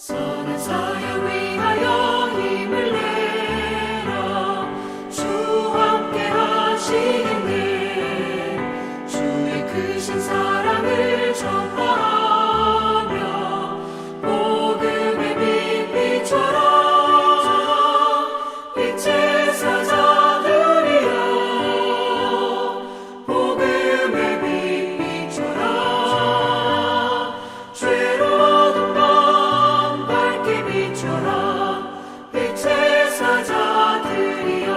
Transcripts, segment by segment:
선한 사역 위하여 힘을 내라. 주와 함께 하시겠네. 주의 크신 사랑을 전파하며 복음의 빛 비춰라. 빛의 사자들이여 복음의 빛 비춰라. 죄로 어두운 밤 밝게 비춰라. 빛의 사자들이여.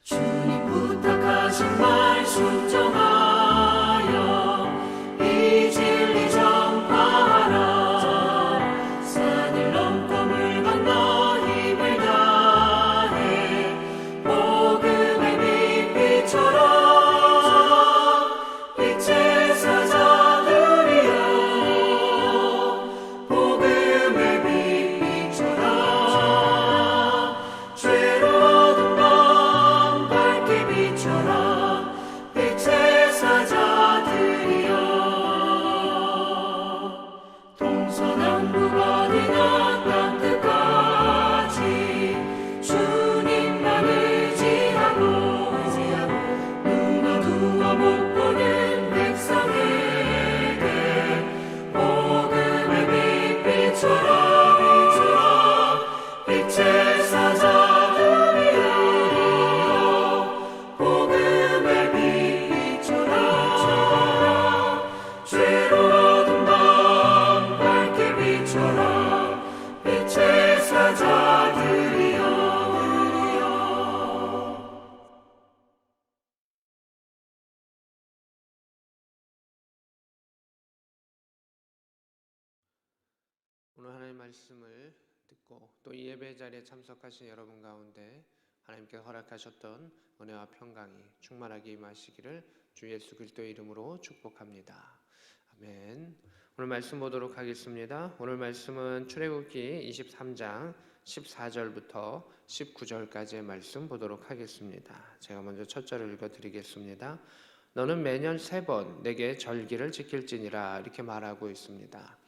주님 부탁하신 말 순종하여 이 진리 전파하라. 산을 넘고 물 건너 힘을 다해 복음의 빛 비춰라. 빛의 사자들이여 복음의 빛 비춰라. 죄로 어두운 밤 밝게 비춰라. 빛의 사자들이여. 동서남북 어디나 땅끝까지 주님만 의지하고 눈 어두워 못 보는 백성에게 복음의 빛 비춰라. 빛의 사자들이여 복음의 빛 비춰라. 죄로 어두운 밤 밝게 비춰라. 빛의 사자들이여. 오늘 하나님의 말씀을 듣고 또 이 예배 자리에 참석하신 여러분 가운데 하나님께서 허락하셨던 은혜와 평강이 충만하게 임하시기를 주 예수 그리스도의 이름으로 축복합니다. 아멘. 오늘 말씀 보도록 하겠습니다. 오늘 말씀은 출애굽기 23장 14절부터 19절까지의 말씀 보도록 하겠습니다. 제가 먼저 첫 절을 읽어드리겠습니다. 너는 매년 3번 내게 절기를 지킬지니라, 이렇게 말하고 있습니다.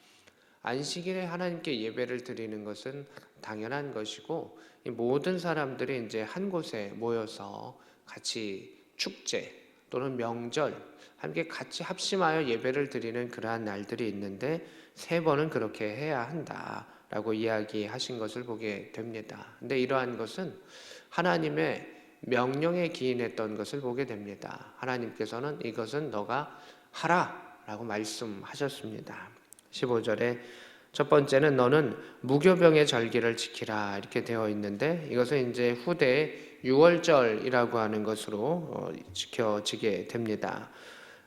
안식일에 하나님께 예배를 드리는 것은 당연한 것이고, 이 모든 사람들이 이제 한 곳에 모여서 같이 축제 또는 명절 함께 같이 합심하여 예배를 드리는 그러한 날들이 있는데 3번은 그렇게 해야 한다라고 이야기하신 것을 보게 됩니다. 근데 이러한 것은 하나님의 명령에 기인했던 것을 보게 됩니다. 하나님께서는 이것은 너가 하라라고 말씀하셨습니다. 15절에 첫 번째는 너는 무교병의 절기를 지키라, 이렇게 되어 있는데 이것은 이제 후대의 유월절이라고 하는 것으로 지켜지게 됩니다.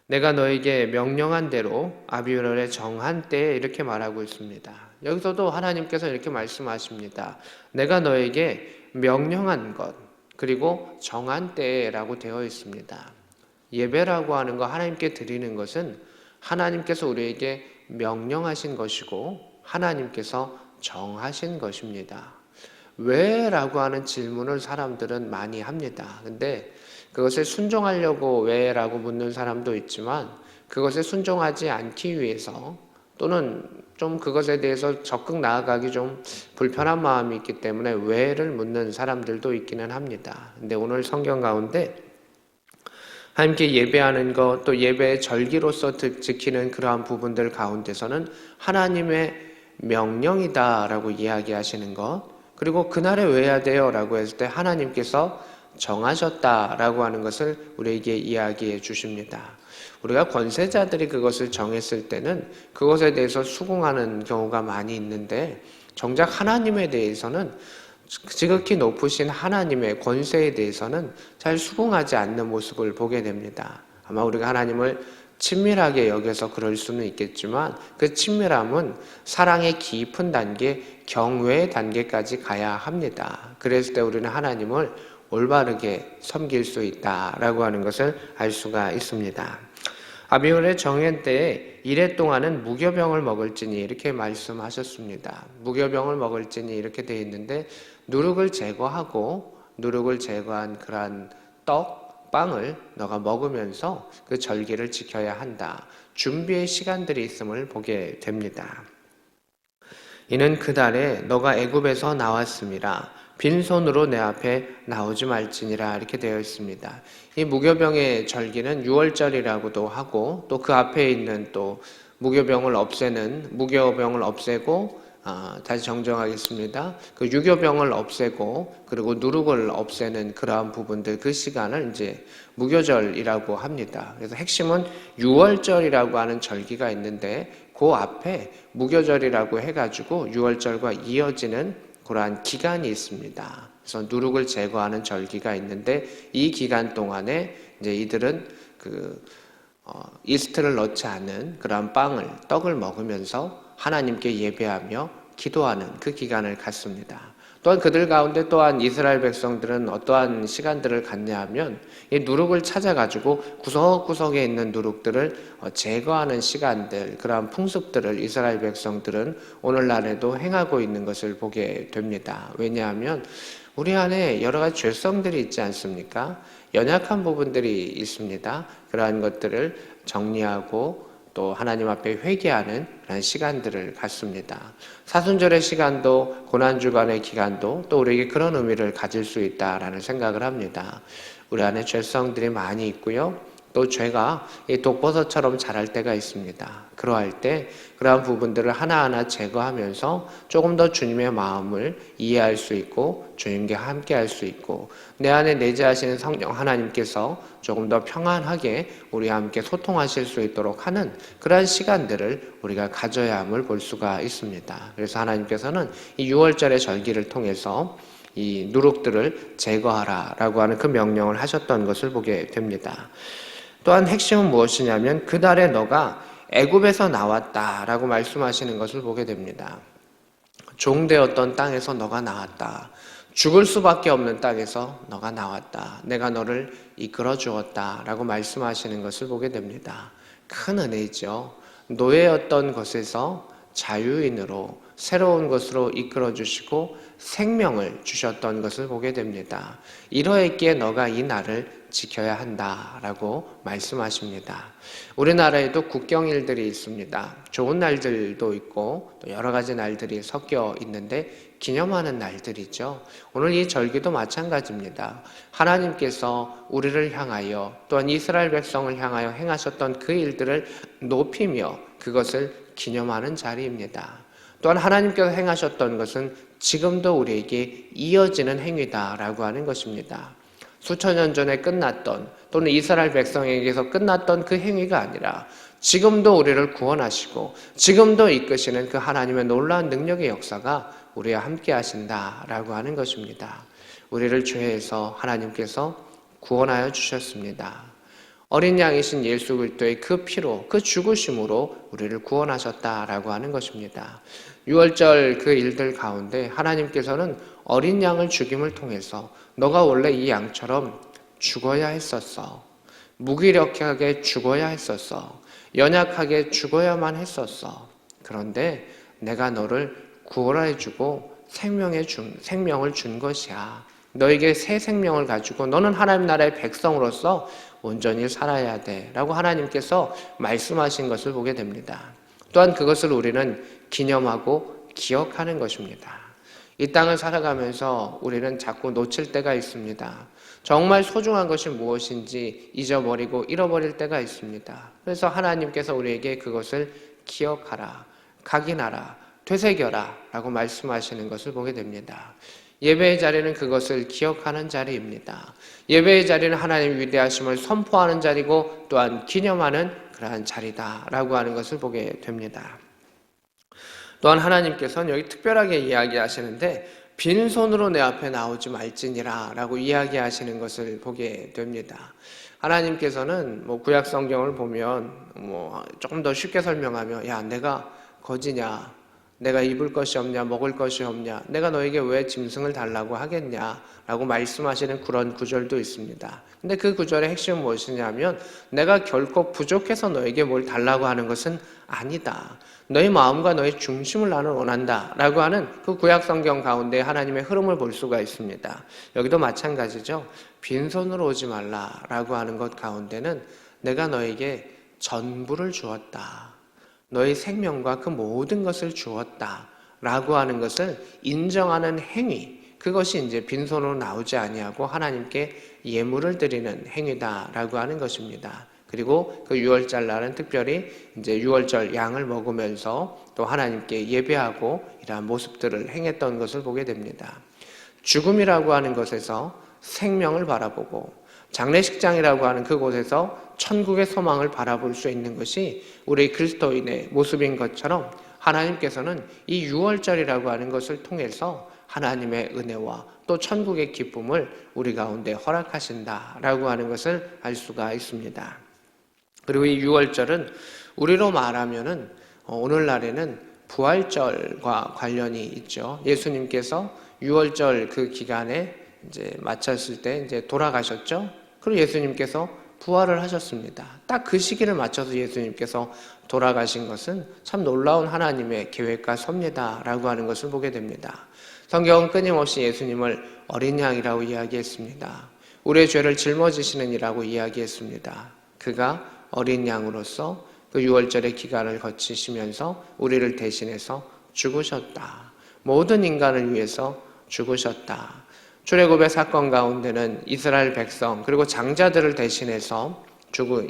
내가 너에게 명령한 대로 아비월에 정한 때에, 이렇게 말하고 있습니다. 여기서도 하나님께서 이렇게 말씀하십니다. 내가 너에게 명령한 것 그리고 정한 때라고 되어 있습니다. 예배라고 하는 거, 하나님께 드리는 것은 하나님께서 우리에게 명령하신 것이고 하나님께서 정하신 것입니다. 왜? 라고 하는 질문을 사람들은 많이 합니다. 근데 그것에 순종하려고 왜? 라고 묻는 사람도 있지만 그것에 순종하지 않기 위해서 또는 좀 그것에 대해서 적극 나아가기 좀 불편한 마음이 있기 때문에 왜를 묻는 사람들도 있기는 합니다. 근데 오늘 성경 가운데 함께 예배하는 것, 또 예배의 절기로서 지키는 그러한 부분들 가운데서는 하나님의 명령이다라고 이야기하시는 것, 그리고 그날에 왜 해야 돼요? 라고 했을 때 하나님께서 정하셨다라고 하는 것을 우리에게 이야기해 주십니다. 우리가 권세자들이 그것을 정했을 때는 그것에 대해서 수긍하는 경우가 많이 있는데 정작 하나님에 대해서는, 지극히 높으신 하나님의 권세에 대해서는 잘 수긍하지 않는 모습을 보게 됩니다. 아마 우리가 하나님을 친밀하게 여겨서 그럴 수는 있겠지만 그 친밀함은 사랑의 깊은 단계, 경외의 단계까지 가야 합니다. 그랬을 때 우리는 하나님을 올바르게 섬길 수 있다라고 하는 것을 알 수가 있습니다. 아비홀의 정연 때에 이래 동안은 무교병을 먹을지니 이렇게 말씀하셨습니다. 무교병을 먹을지니 이렇게 되어 있는데 누룩을 제거하고 누룩을 제거한 그러한 떡, 빵을 너가 먹으면서 그 절기를 지켜야 한다. 준비의 시간들이 있음을 보게 됩니다. 이는 그달에 너가 애굽에서 나왔음이라 빈손으로 내 앞에 나오지 말지니라 이렇게 되어 있습니다. 이 무교병의 절기는 유월절이라고도 하고 또 그 앞에 있는 또 무교병을 없애고 다시 정정하겠습니다. 그 유교병을 없애고 그리고 누룩을 없애는 그러한 부분들 그 시간을 이제 무교절이라고 합니다. 그래서 핵심은 유월절이라고 하는 절기가 있는데 그 앞에 무교절이라고 해가지고 유월절과 이어지는 그러한 기간이 있습니다. 그래서 누룩을 제거하는 절기가 있는데 이 기간 동안에 이제 이들은 이스트를 넣지 않은 그러한 떡을 먹으면서 하나님께 예배하며 기도하는 그 기간을 갖습니다. 또한 그들 가운데 또한 이스라엘 백성들은 어떠한 시간들을 갖냐 하면 이 누룩을 찾아가지고 구석구석에 있는 누룩들을 제거하는 시간들, 그러한 풍습들을 이스라엘 백성들은 오늘날에도 행하고 있는 것을 보게 됩니다. 왜냐하면 우리 안에 여러 가지 죄성들이 있지 않습니까? 연약한 부분들이 있습니다. 그러한 것들을 정리하고 또 하나님 앞에 회개하는 그런 시간들을 갖습니다. 사순절의 시간도 고난주간의 기간도 또 우리에게 그런 의미를 가질 수 있다라는 생각을 합니다. 우리 안에 죄성들이 많이 있고요. 또 죄가 이 독버섯처럼 자랄 때가 있습니다. 그러할 때 그러한 부분들을 하나하나 제거하면서 조금 더 주님의 마음을 이해할 수 있고 주님과 함께 할 수 있고 내 안에 내재하시는 성령 하나님께서 조금 더 평안하게 우리와 함께 소통하실 수 있도록 하는 그러한 시간들을 우리가 가져야 함을 볼 수가 있습니다. 그래서 하나님께서는 이 6월절의 절기를 통해서 이 누룩들을 제거하라라고 하는 그 명령을 하셨던 것을 보게 됩니다. 또한 핵심은 무엇이냐면 그달에 너가 애굽에서 나왔다라고 말씀하시는 것을 보게 됩니다. 종되었던 땅에서 너가 나왔다. 죽을 수밖에 없는 땅에서 너가 나왔다. 내가 너를 이끌어 주었다라고 말씀하시는 것을 보게 됩니다. 큰 은혜이죠. 노예였던 것에서 자유인으로 새로운 것으로 이끌어 주시고 생명을 주셨던 것을 보게 됩니다. 이러했기에 너가 이 날을 지켜야 한다라고 말씀하십니다. 우리나라에도 국경일들이 있습니다. 좋은 날들도 있고 또 여러 가지 날들이 섞여 있는데 기념하는 날들이죠. 오늘 이 절기도 마찬가지입니다. 하나님께서 우리를 향하여 또한 이스라엘 백성을 향하여 행하셨던 그 일들을 높이며 그것을 기념하는 자리입니다. 또한 하나님께서 행하셨던 것은 지금도 우리에게 이어지는 행위다라고 하는 것입니다. 수천 년 전에 끝났던 또는 이스라엘 백성에게서 끝났던 그 행위가 아니라 지금도 우리를 구원하시고 지금도 이끄시는 그 하나님의 놀라운 능력의 역사가 우리와 함께 하신다라고 하는 것입니다. 우리를 죄에서 하나님께서 구원하여 주셨습니다. 어린 양이신 예수 그리스도의 그 피로 그 죽으심으로 우리를 구원하셨다라고 하는 것입니다. 6월절 그 일들 가운데 하나님께서는 어린 양을 죽임을 통해서 너가 원래 이 양처럼 죽어야 했었어. 무기력하게 죽어야 했었어. 연약하게 죽어야만 했었어. 그런데 내가 너를 구원해주고 생명을 준 것이야. 너에게 새 생명을 가지고 너는 하나님 나라의 백성으로서 온전히 살아야 돼 라고 하나님께서 말씀하신 것을 보게 됩니다. 또한 그것을 우리는 기념하고 기억하는 것입니다. 이 땅을 살아가면서 우리는 자꾸 놓칠 때가 있습니다. 정말 소중한 것이 무엇인지 잊어버리고 잃어버릴 때가 있습니다. 그래서 하나님께서 우리에게 그것을 기억하라, 각인하라, 되새겨라 라고 말씀하시는 것을 보게 됩니다. 예배의 자리는 그것을 기억하는 자리입니다. 예배의 자리는 하나님의 위대하심을 선포하는 자리고 또한 기념하는 그러한 자리다라고 하는 것을 보게 됩니다. 또한 하나님께서는 여기 특별하게 이야기하시는데 빈손으로 내 앞에 나오지 말지니라 라고 이야기하시는 것을 보게 됩니다. 하나님께서는 구약 성경을 보면 조금 더 쉽게 설명하면 야 내가 거지냐 내가 입을 것이 없냐, 먹을 것이 없냐, 내가 너에게 왜 짐승을 달라고 하겠냐라고 말씀하시는 그런 구절도 있습니다. 근데 그 구절의 핵심은 무엇이냐면 내가 결코 부족해서 너에게 뭘 달라고 하는 것은 아니다. 너의 마음과 너의 중심을 나는 원한다 라고 하는 그 구약 성경 가운데 하나님의 흐름을 볼 수가 있습니다. 여기도 마찬가지죠. 빈손으로 오지 말라라고 하는 것 가운데는 내가 너에게 전부를 주었다. 너의 생명과 그 모든 것을 주었다 라고 하는 것을 인정하는 행위, 그것이 이제 빈손으로 나오지 아니하고 하나님께 예물을 드리는 행위다라고 하는 것입니다. 그리고 그 유월절 날은 특별히 이제 유월절 양을 먹으면서 또 하나님께 예배하고 이러한 모습들을 행했던 것을 보게 됩니다. 죽음이라고 하는 것에서 생명을 바라보고 장례식장이라고 하는 그곳에서 천국의 소망을 바라볼 수 있는 것이 우리 그리스도인의 모습인 것처럼 하나님께서는 이 유월절이라고 하는 것을 통해서 하나님의 은혜와 또 천국의 기쁨을 우리 가운데 허락하신다라고 하는 것을 알 수가 있습니다. 그리고 이 유월절은 우리로 말하면은 오늘날에는 부활절과 관련이 있죠. 예수님께서 유월절 그 기간에 이제 마쳤을 때 이제 돌아가셨죠. 그리고 예수님께서 부활을 하셨습니다. 딱 그 시기를 맞춰서 예수님께서 돌아가신 것은 참 놀라운 하나님의 계획과 섭리다라고 하는 것을 보게 됩니다. 성경은 끊임없이 예수님을 어린 양이라고 이야기했습니다. 우리의 죄를 짊어지시는 이라고 이야기했습니다. 그가 어린 양으로서 그 유월절의 기간을 거치시면서 우리를 대신해서 죽으셨다. 모든 인간을 위해서 죽으셨다. 출애굽의 사건 가운데는 이스라엘 백성 그리고 장자들을 대신해서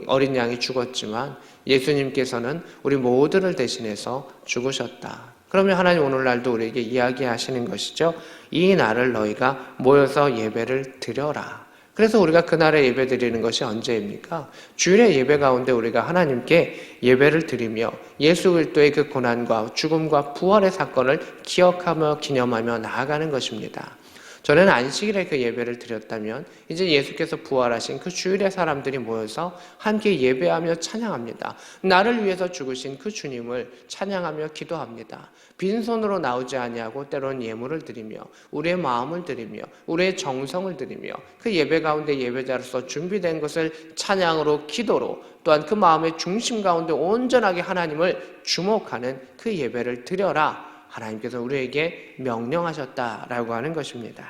어린 양이 죽었지만 예수님께서는 우리 모두를 대신해서 죽으셨다. 그러면 하나님 오늘날도 우리에게 이야기하시는 것이죠. 이 날을 너희가 모여서 예배를 드려라. 그래서 우리가 그날에 예배 드리는 것이 언제입니까? 주일의 예배 가운데 우리가 하나님께 예배를 드리며 예수 그리스도의 그 고난과 죽음과 부활의 사건을 기억하며 기념하며 나아가는 것입니다. 저는 안식일에 그 예배를 드렸다면 이제 예수께서 부활하신 그 주일의 사람들이 모여서 함께 예배하며 찬양합니다. 나를 위해서 죽으신 그 주님을 찬양하며 기도합니다. 빈손으로 나오지 아니하고 때로는 예물을 드리며 우리의 마음을 드리며 우리의 정성을 드리며 그 예배 가운데 예배자로서 준비된 것을 찬양으로 기도로 또한 그 마음의 중심 가운데 온전하게 하나님을 주목하는 그 예배를 드려라. 하나님께서 우리에게 명령하셨다라고 하는 것입니다.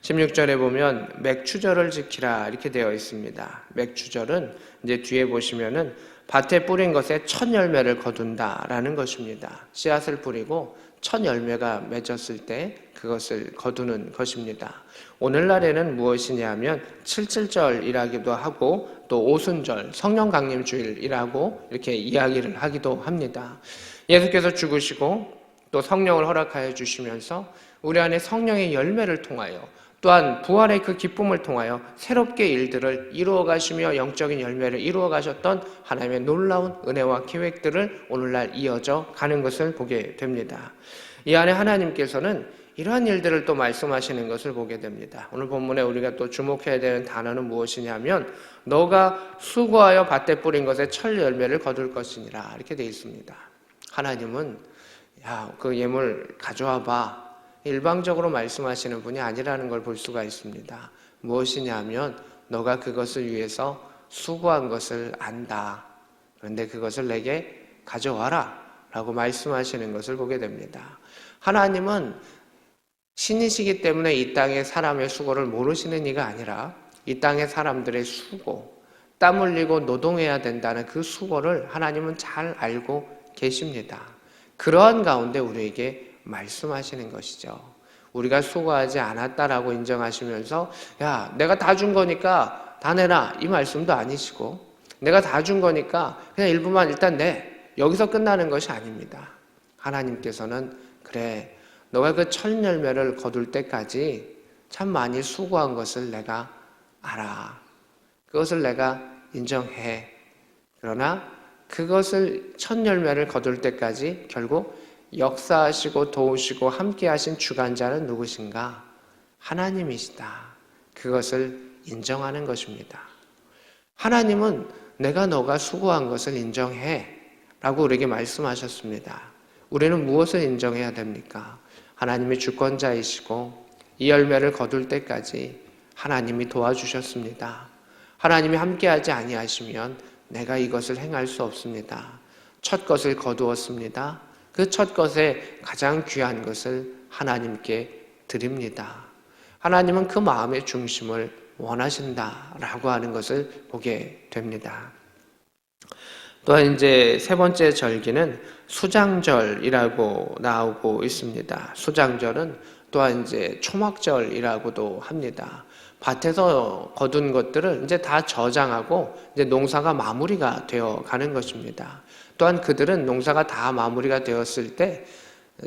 16절에 보면 맥추절을 지키라 이렇게 되어 있습니다. 맥추절은 이제 뒤에 보시면은 밭에 뿌린 것에 첫 열매를 거둔다라는 것입니다. 씨앗을 뿌리고 첫 열매가 맺었을 때 그것을 거두는 것입니다. 오늘날에는 무엇이냐면 칠칠절이라기도 하고 또 오순절, 성령 강림 주일이라고 이렇게 이야기를 하기도 합니다. 예수께서 죽으시고 또 성령을 허락하여 주시면서 우리 안에 성령의 열매를 통하여 또한 부활의 그 기쁨을 통하여 새롭게 일들을 이루어 가시며 영적인 열매를 이루어 가셨던 하나님의 놀라운 은혜와 계획들을 오늘날 이어져 가는 것을 보게 됩니다. 이 안에 하나님께서는 이러한 일들을 또 말씀하시는 것을 보게 됩니다. 오늘 본문에 우리가 또 주목해야 되는 단어는 무엇이냐면 너가 수고하여 밭에 뿌린 것에 첫 열매를 거둘 것이니라 이렇게 되어 있습니다. 하나님은 야, 그 예물 가져와 봐. 일방적으로 말씀하시는 분이 아니라는 걸 볼 수가 있습니다. 무엇이냐면 너가 그것을 위해서 수고한 것을 안다. 그런데 그것을 내게 가져와라 라고 말씀하시는 것을 보게 됩니다. 하나님은 신이시기 때문에 이 땅의 사람의 수고를 모르시는 이가 아니라 이 땅의 사람들의 수고, 땀 흘리고 노동해야 된다는 그 수고를 하나님은 잘 알고 계십니다. 그러한 가운데 우리에게 말씀하시는 것이죠. 우리가 수고하지 않았다라고 인정하시면서 야, 내가 다 준 거니까 다 내라 이 말씀도 아니시고 내가 다 준 거니까 그냥 일부만 일단 내 여기서 끝나는 것이 아닙니다. 하나님께서는 그래 너가 그 첫 열매를 거둘 때까지 참 많이 수고한 것을 내가 알아. 그것을 내가 인정해. 그러나 그것을 첫 열매를 거둘 때까지 결국 역사하시고 도우시고 함께하신 주관자는 누구신가? 하나님이시다. 그것을 인정하는 것입니다. 하나님은 내가 너가 수고한 것을 인정해 라고 우리에게 말씀하셨습니다. 우리는 무엇을 인정해야 됩니까? 하나님이 주권자이시고 이 열매를 거둘 때까지 하나님이 도와주셨습니다. 하나님이 함께하지 아니하시면 내가 이것을 행할 수 없습니다. 첫 것을 거두었습니다. 그 첫 것에 가장 귀한 것을 하나님께 드립니다. 하나님은 그 마음의 중심을 원하신다라고 하는 것을 보게 됩니다. 또한 이제 세 번째 절기는 수장절이라고 나오고 있습니다. 수장절은 또한 이제 초막절이라고도 합니다. 밭에서 거둔 것들을 이제 다 저장하고 이제 농사가 마무리가 되어 가는 것입니다. 또한 그들은 농사가 다 마무리가 되었을 때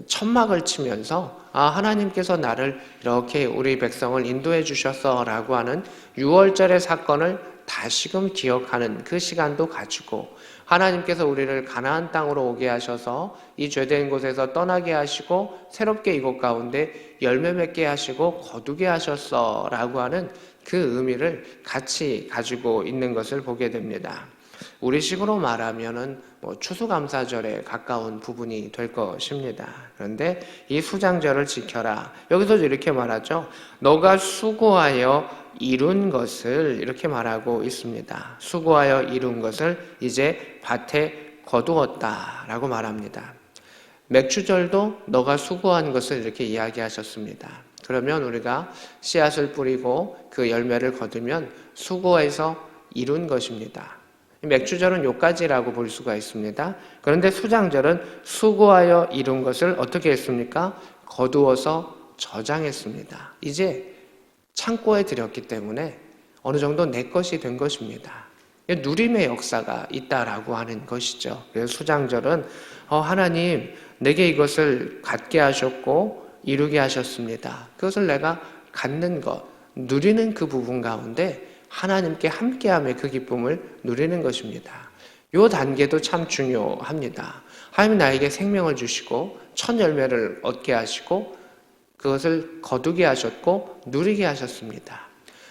천막을 치면서 하나님께서 나를 이렇게 우리 백성을 인도해 주셨어라고 하는 유월절의 사건을 다시금 기억하는 그 시간도 가지고 하나님께서 우리를 가나안 땅으로 오게 하셔서 이 죄된 곳에서 떠나게 하시고 새롭게 이곳 가운데 열매 맺게 하시고 거두게 하셨어라고 하는 그 의미를 같이 가지고 있는 것을 보게 됩니다. 우리식으로 말하면은 추수감사절에 가까운 부분이 될 것입니다. 그런데 이 수장절을 지켜라. 여기서도 이렇게 말하죠. 너가 수고하여 이룬 것을 이렇게 말하고 있습니다. 수고하여 이룬 것을 이제 밭에 거두었다라고 말합니다. 맥주절도 너가 수고한 것을 이렇게 이야기하셨습니다. 그러면 우리가 씨앗을 뿌리고 그 열매를 거두면 수고해서 이룬 것입니다. 맥주절은 요까지라고 볼 수가 있습니다. 그런데 수장절은 수고하여 이룬 것을 어떻게 했습니까? 거두어서 저장했습니다. 이제 창고에 들였기 때문에 어느 정도 내 것이 된 것입니다. 누림의 역사가 있다라고 하는 것이죠. 그래서 수장절은 하나님 내게 이것을 갖게 하셨고 이루게 하셨습니다. 그것을 내가 갖는 것, 누리는 그 부분 가운데 하나님께 함께함의 그 기쁨을 누리는 것입니다. 이 단계도 참 중요합니다. 하나님 나에게 생명을 주시고 첫 열매를 얻게 하시고 그것을 거두게 하셨고 누리게 하셨습니다.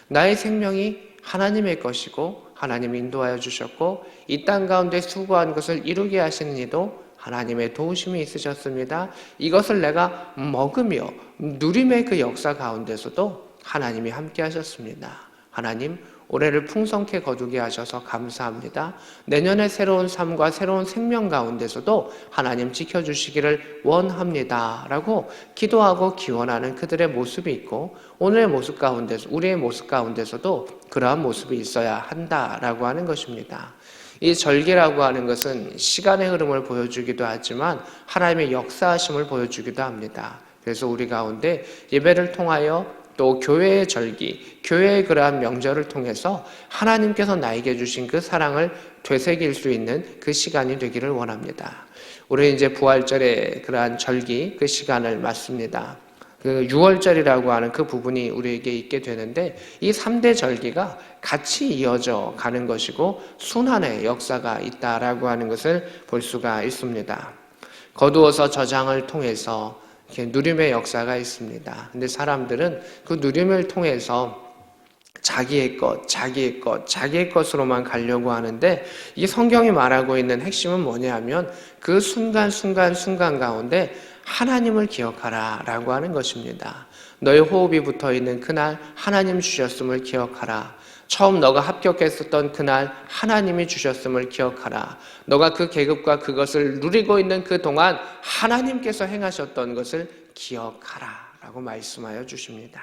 나의 생명이 하나님의 것이고 하나님이 인도하여 주셨고 이 땅 가운데 수고한 것을 이루게 하시는 이도 하나님의 도우심이 있으셨습니다. 이것을 내가 먹으며 누림의 그 역사 가운데서도 하나님이 함께 하셨습니다. 하나님 올해를 풍성케 거두게 하셔서 감사합니다. 내년에 새로운 삶과 새로운 생명 가운데서도 하나님 지켜주시기를 원합니다 라고 기도하고 기원하는 그들의 모습이 있고 오늘의 모습 가운데서 우리의 모습 가운데서도 그러한 모습이 있어야 한다라고 하는 것입니다. 이 절기라고 하는 것은 시간의 흐름을 보여주기도 하지만 하나님의 역사하심을 보여주기도 합니다. 그래서 우리 가운데 예배를 통하여 또 교회의 절기, 교회의 그러한 명절을 통해서 하나님께서 나에게 주신 그 사랑을 되새길 수 있는 그 시간이 되기를 원합니다. 우리 이제 부활절의 그러한 절기, 그 시간을 맞습니다. 그 6월절이라고 하는 그 부분이 우리에게 있게 되는데 이 3대 절기가 같이 이어져 가는 것이고 순환의 역사가 있다라고 하는 것을 볼 수가 있습니다. 거두어서 저장을 통해서 이렇게 누림의 역사가 있습니다. 근데 사람들은 그 누림을 통해서 자기의 것으로만 가려고 하는데 이 성경이 말하고 있는 핵심은 뭐냐면 그 순간 가운데 하나님을 기억하라 라고 하는 것입니다. 너의 호흡이 붙어있는 그날 하나님 주셨음을 기억하라. 처음 너가 합격했었던 그날 하나님이 주셨음을 기억하라. 너가 그 계급과 그것을 누리고 있는 그 동안 하나님께서 행하셨던 것을 기억하라 라고 말씀하여 주십니다.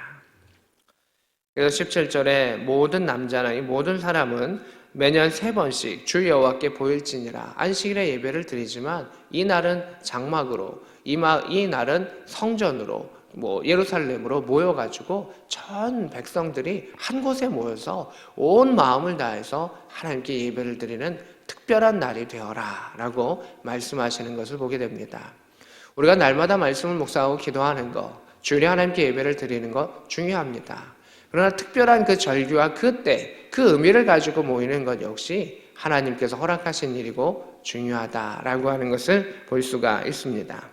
그래서 17절에 모든 남자나 모든 사람은 매년 3번씩 주 여호와께 보일지니라. 안식일에 예배를 드리지만 이 날은 장막으로 이 날은 성전으로 예루살렘으로 모여가지고 전 백성들이 한 곳에 모여서 온 마음을 다해서 하나님께 예배를 드리는 특별한 날이 되어라 라고 말씀하시는 것을 보게 됩니다. 우리가 날마다 말씀을 묵상하고 기도하는 것, 주일에 하나님께 예배를 드리는 것 중요합니다. 그러나 특별한 그 절기와 그때 그 의미를 가지고 모이는 것 역시 하나님께서 허락하신 일이고 중요하다라고 하는 것을 볼 수가 있습니다.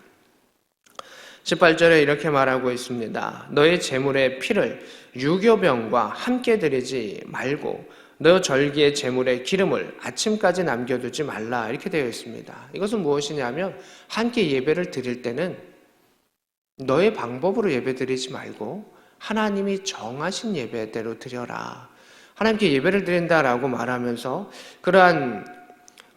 18절에 이렇게 말하고 있습니다. 너의 제물의 피를 유교병과 함께 드리지 말고 너 절기의 제물의 기름을 아침까지 남겨두지 말라 이렇게 되어 있습니다. 이것은 무엇이냐면 함께 예배를 드릴 때는 너의 방법으로 예배 드리지 말고 하나님이 정하신 예배대로 드려라. 하나님께 예배를 드린다라고 말하면서 그러한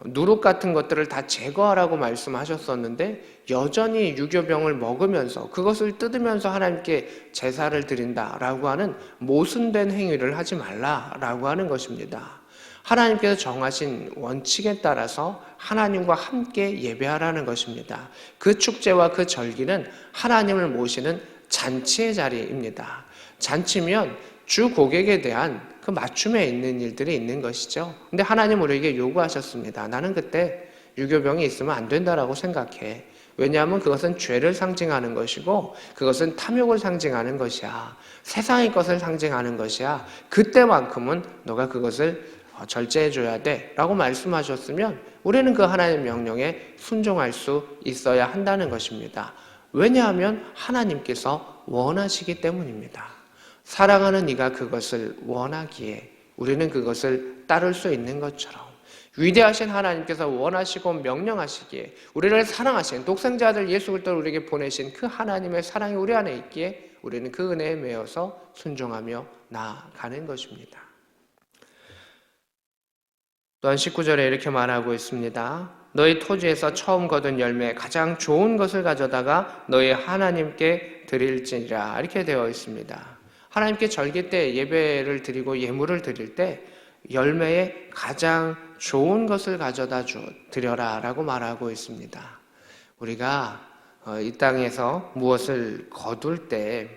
누룩 같은 것들을 다 제거하라고 말씀하셨었는데 여전히 유교병을 먹으면서 그것을 뜯으면서 하나님께 제사를 드린다라고 하는 모순된 행위를 하지 말라라고 하는 것입니다. 하나님께서 정하신 원칙에 따라서 하나님과 함께 예배하라는 것입니다. 그 축제와 그 절기는 하나님을 모시는 잔치의 자리입니다. 잔치면 주 고객에 대한 그 맞춤에 있는 일들이 있는 것이죠. 근데 하나님 우리에게 요구하셨습니다. 나는 그때 유교병이 있으면 안 된다라고 생각해. 왜냐하면 그것은 죄를 상징하는 것이고 그것은 탐욕을 상징하는 것이야. 세상의 것을 상징하는 것이야. 그때만큼은 너가 그것을 절제해줘야 돼 라고 말씀하셨으면 우리는 그 하나님의 명령에 순종할 수 있어야 한다는 것입니다. 왜냐하면 하나님께서 원하시기 때문입니다. 사랑하는 네가 그것을 원하기에 우리는 그것을 따를 수 있는 것처럼 위대하신 하나님께서 원하시고 명령하시기에 우리를 사랑하신 독생자 아들 예수 그리스도를 우리에게 보내신 그 하나님의 사랑이 우리 안에 있기에 우리는 그 은혜에 매여서 순종하며 나아가는 것입니다. 또한 19절에 이렇게 말하고 있습니다. 너희 토지에서 처음 거둔 열매 가장 좋은 것을 가져다가 너희 하나님께 드릴지니라 이렇게 되어 있습니다. 하나님께 절기 때 예배를 드리고 예물을 드릴 때 열매의 가장 좋은 것을 가져다 드려라 라고 말하고 있습니다. 우리가 이 땅에서 무엇을 거둘 때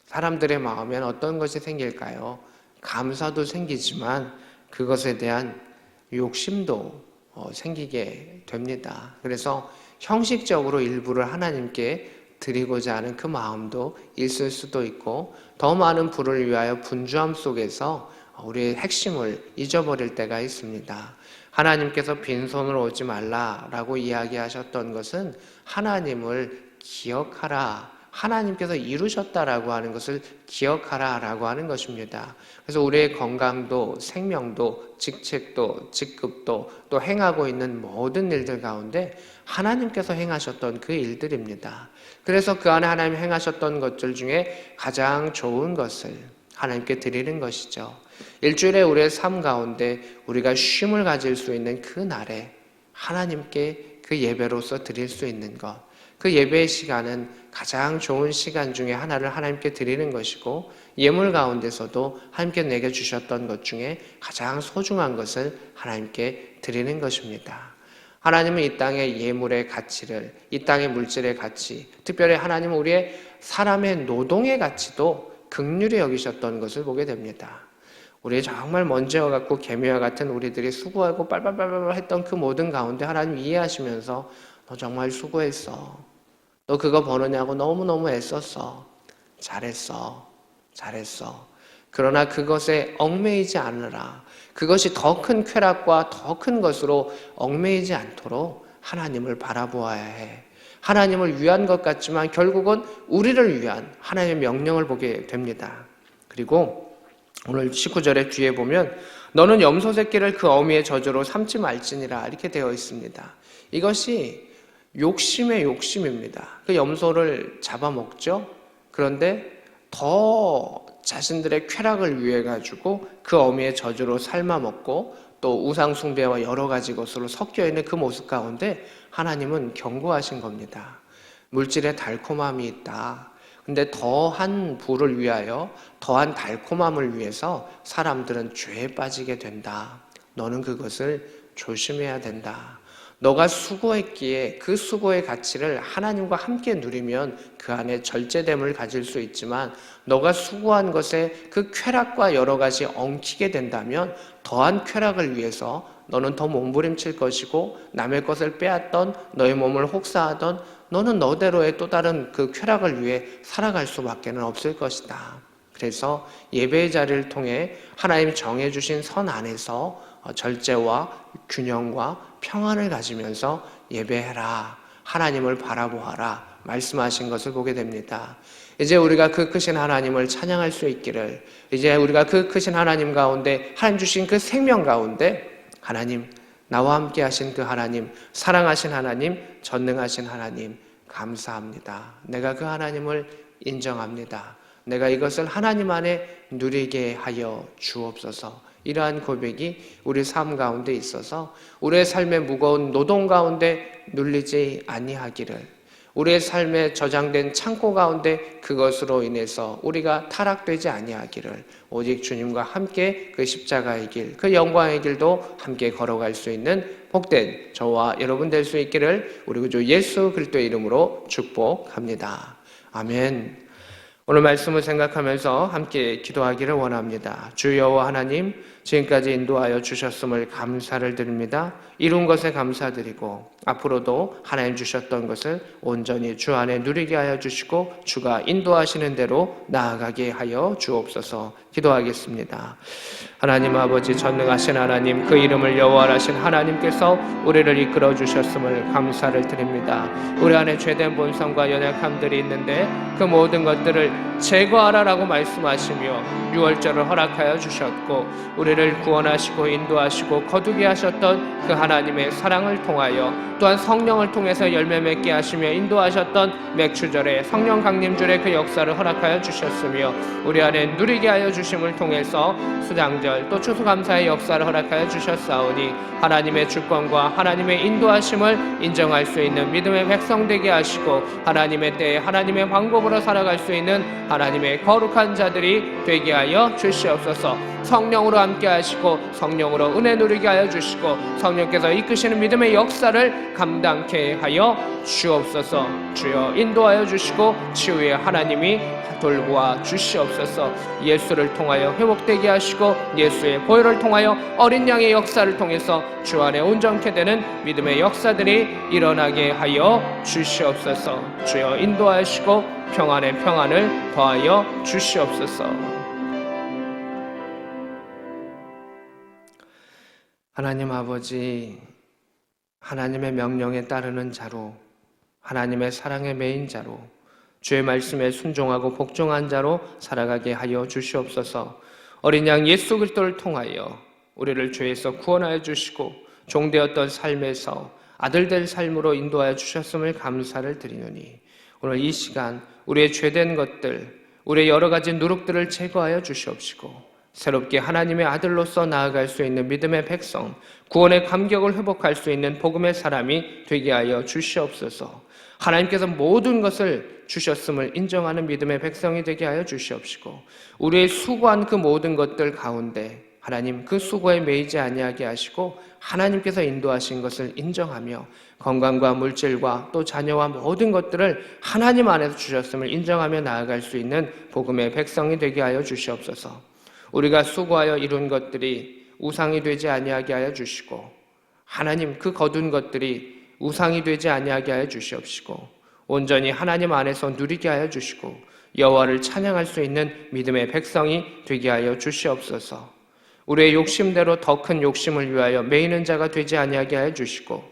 사람들의 마음엔 어떤 것이 생길까요? 감사도 생기지만 그것에 대한 욕심도 생기게 됩니다. 그래서 형식적으로 일부를 하나님께 드리고자 하는 그 마음도 있을 수도 있고 더 많은 부를 위하여 분주함 속에서 우리의 핵심을 잊어버릴 때가 있습니다. 하나님께서 빈손으로 오지 말라라고 이야기하셨던 것은 하나님을 기억하라, 하나님께서 이루셨다라고 하는 것을 기억하라라고 하는 것입니다. 그래서 우리의 건강도 생명도 직책도 직급도 또 행하고 있는 모든 일들 가운데 하나님께서 행하셨던 그 일들입니다. 그래서 그 안에 하나님 행하셨던 것들 중에 가장 좋은 것을 하나님께 드리는 것이죠. 일주일에 우리의 삶 가운데 우리가 쉼을 가질 수 있는 그 날에 하나님께 그 예배로서 드릴 수 있는 것, 그 예배의 시간은 가장 좋은 시간 중에 하나를 하나님께 드리는 것이고 예물 가운데서도 하나님께 내게 주셨던 것 중에 가장 소중한 것을 하나님께 드리는 것입니다. 하나님은 이 땅의 예물의 가치를, 이 땅의 물질의 가치, 특별히 하나님은 우리의 사람의 노동의 가치도 긍휼히 여기셨던 것을 보게 됩니다. 우리 정말 먼지와 같고 개미와 같은 우리들이 수고하고 빨빨빨빨 했던 그 모든 가운데 하나님 이해하시면서 너 정말 수고했어. 너 그거 버느냐고 너무너무 애썼어. 잘했어. 그러나 그것에 얽매이지 않으라. 그것이 더 큰 쾌락과 더 큰 것으로 얽매이지 않도록 하나님을 바라보아야 해. 하나님을 위한 것 같지만 결국은 우리를 위한 하나님의 명령을 보게 됩니다. 그리고 오늘 19절의 뒤에 보면 너는 염소 새끼를 그 어미의 저주로 삼지 말지니라 이렇게 되어 있습니다. 이것이 욕심의 욕심입니다. 그 염소를 잡아먹죠. 그런데 더 자신들의 쾌락을 위해 가지고 그 어미의 저주로 삶아먹고 또 우상 숭배와 여러 가지 것으로 섞여 있는 그 모습 가운데 하나님은 경고하신 겁니다. 물질에 달콤함이 있다. 근데 더한 부를 위하여 더한 달콤함을 위해서 사람들은 죄에 빠지게 된다. 너는 그것을 조심해야 된다. 너가 수고했기에 그 수고의 가치를 하나님과 함께 누리면 그 안에 절제됨을 가질 수 있지만 너가 수고한 것에 그 쾌락과 여러 가지 엉키게 된다면 더한 쾌락을 위해서 너는 더 몸부림칠 것이고 남의 것을 빼앗던 너의 몸을 혹사하던 너는 너대로의 또 다른 그 쾌락을 위해 살아갈 수밖에 없을 것이다. 그래서 예배의 자리를 통해 하나님이 정해주신 선 안에서 절제와 균형과 평안을 가지면서 예배해라. 하나님을 바라보아라. 말씀하신 것을 보게 됩니다. 이제 우리가 그 크신 하나님을 찬양할 수 있기를, 이제 우리가 그 크신 하나님 가운데, 하나님 주신 그 생명 가운데 하나님, 나와 함께 하신 그 하나님, 사랑하신 하나님, 전능하신 하나님 감사합니다. 내가 그 하나님을 인정합니다. 내가 이것을 하나님 안에 누리게 하여 주옵소서. 이러한 고백이 우리 삶 가운데 있어서 우리의 삶의 무거운 노동 가운데 눌리지 아니하기를, 우리의 삶에 저장된 창고 가운데 그것으로 인해서 우리가 타락되지 아니하기를, 오직 주님과 함께 그 십자가의 길, 그 영광의 길도 함께 걸어갈 수 있는 복된 저와 여러분 될 수 있기를 우리 구주 예수 그리스도의 이름으로 축복합니다. 아멘. 오늘 말씀을 생각하면서 함께 기도하기를 원합니다. 주 여호와 하나님, 지금까지 인도하여 주셨음을 감사를 드립니다. 이룬 것에 감사드리고 앞으로도 하나님 주셨던 것을 온전히 주 안에 누리게 하여 주시고 주가 인도하시는 대로 나아가게 하여 주옵소서. 기도하겠습니다. 하나님 아버지, 전능하신 하나님, 그 이름을 여호와라신 하나님께서 우리를 이끌어 주셨음을 감사를 드립니다. 우리 안에 죄된 본성과 연약함들이 있는데 그 모든 것들을 제거하라라고 말씀하시며 유월절을 허락하여 주셨고 우리를 구원하시고 인도하시고 거두게 하셨던 그 하나님의 사랑을 통하여, 또한 성령을 통해서 열매 맺게 하시며 인도하셨던 맥추절에 성령 강림절의 그 역사를 허락하여 주셨으며 우리 안에 누리게 하여 주심을 통해서 수장절 또 추수감사의 역사를 허락하여 주셨사오니 하나님의 주권과 하나님의 인도하심을 인정할 수 있는 믿음의 백성 되게 하시고 하나님의 때에 하나님의 방법으로 살아갈 수 있는 하나님의 거룩한 자들이 되게 하여 주시옵소서. 성령으로 함께 하시고 성령으로 은혜 누리게 하여 주시고 성령께서 이끄시는 믿음의 역사를 감당케 하여 주옵소서. 주여 인도하여 주시고 치유의 하나님이 돌보아 주시옵소서. 예수를 통하여 회복되게 하시고 예수의 보혈을 통하여 어린 양의 역사를 통해서 주 안에 온전케 되는 믿음의 역사들이 일어나게 하여 주시옵소서. 주여 인도하시고 평안의 평안을 더하여 주시옵소서. 하나님 아버지, 하나님의 명령에 따르는 자로, 하나님의 사랑의 메인 자로, 주의 말씀에 순종하고 복종한 자로 살아가게 하여 주시옵소서. 어린 양 예수 그리스도를 통하여 우리를 죄에서 구원하여 주시고 종되었던 삶에서 아들 될 삶으로 인도하여 주셨음을 감사를 드리노니 오늘 이 시간 우리의 죄된 것들, 우리의 여러 가지 누룩들을 제거하여 주시옵시고 새롭게 하나님의 아들로서 나아갈 수 있는 믿음의 백성, 구원의 감격을 회복할 수 있는 복음의 사람이 되게 하여 주시옵소서. 하나님께서 모든 것을 주셨음을 인정하는 믿음의 백성이 되게 하여 주시옵시고 우리의 수고한 그 모든 것들 가운데 하나님 그 수고에 매이지 아니하게 하시고 하나님께서 인도하신 것을 인정하며 건강과 물질과 또 자녀와 모든 것들을 하나님 안에서 주셨음을 인정하며 나아갈 수 있는 복음의 백성이 되게 하여 주시옵소서. 우리가 수고하여 이룬 것들이 우상이 되지 아니하게 하여 주시고 하나님 그 거둔 것들이 우상이 되지 아니하게 하여 주시옵시고 온전히 하나님 안에서 누리게 하여 주시고 여호와를 찬양할 수 있는 믿음의 백성이 되게 하여 주시옵소서. 우리의 욕심대로 더 큰 욕심을 위하여 매이는 자가 되지 아니하게 하여 주시고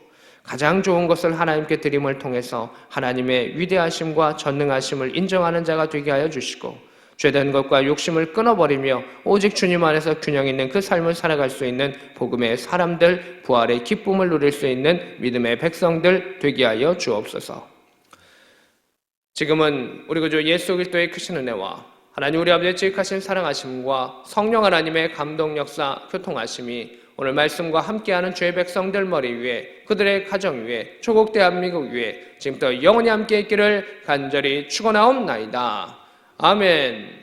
가장 좋은 것을 하나님께 드림을 통해서 하나님의 위대하심과 전능하심을 인정하는 자가 되게 하여 주시고 죄된 것과 욕심을 끊어버리며 오직 주님 안에서 균형 있는 그 삶을 살아갈 수 있는 복음의 사람들, 부활의 기쁨을 누릴 수 있는 믿음의 백성들 되게 하여 주옵소서. 지금은 우리 구주 예수 그리스도의 크신 은혜와 하나님 우리 아버지의 지극하신 사랑하심과 성령 하나님의 감동 역사 교통하심이 오늘 말씀과 함께하는 주의 백성들 머리 위에, 그들의 가정 위에, 조국 대한민국 위에 지금부터 영원히 함께 있기를 간절히 축원하옵나이다. 아멘.